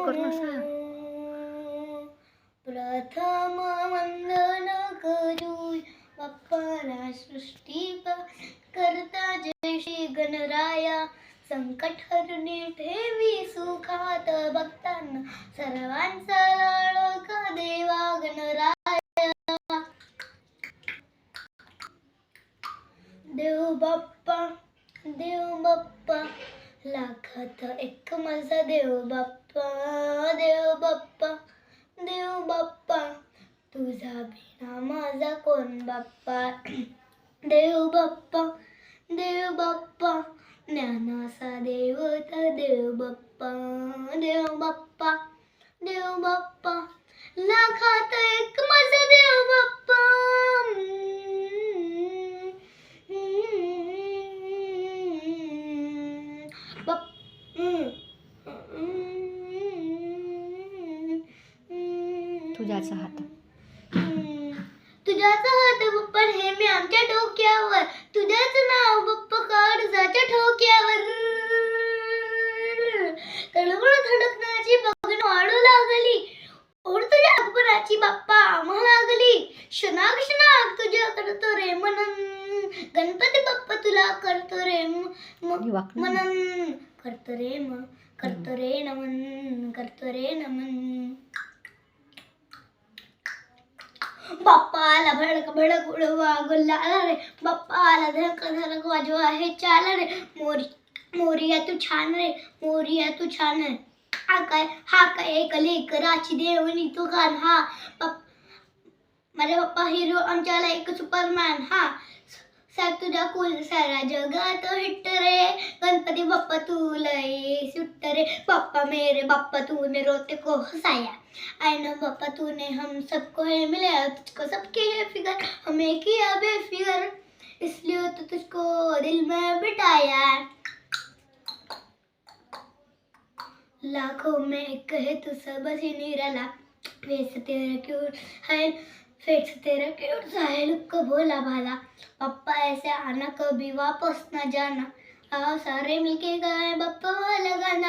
करू नका. प्रथम वंदन करू बाप्पाला सृष्टी करता जय श्री गणराया. संकट हरणे ठेवी सुखात भक्तांना सर्वांचा लाडका देवा गणराया. देव बाप्पा लाखात एक माझा देव बाप्पा तुझा बिना माझा कोण बाप्पा. देव बाप्पा ज्ञानाचा देवता देव बाप्पा लाखात एक माझा देव बाप्पा. तुझ्याचा हात बाप्पा नेहमी आमच्या डोक्यावर. तुझ्याच नाव बाप्पा काळजाच्या ठोक्यावर. तळमळ धडकण्याची बघणं वाढू लागली. ओढ तुझ्या अकबराची बाप्पा आम्हा लागली. क्षणाग तुझ्या करतो रे मनन. गणपती बाप्पा तुला करतो रे मनन. करतो रे नमन. बाप्पाला भडक भडक उडवा गुल्हाल रे. बाप्पाला धडक धडक वाजवा हे चाल रे. मोरिया तू छान रे. हा काय एक लेकराची देवणी तू गान. हा माझा बाप्पा हिरो आमच्याला एक सुपरमॅन. हा साग तुझ्या कुल सारा जगात हिट रे. गणपती बाप्पा तू लय सुट्ट रे. बाप्पा मेरे बाप्पा तूने रोते को हसाया. आईना बाप्पा तूने हम सबको है मिलाया. तुझको सबके है फिगर हमें किया बेफिगर. इसलिए तो तुझको दिल में बिठाया. लाखों में एक है तू सबसे निराला. फेस तेरा क्यूट सा है लुक भोला भाला. पापा ऐसे आना कभी वापस न जाना. आओ सारे मिलके गाए बाप्पा वाला गाना.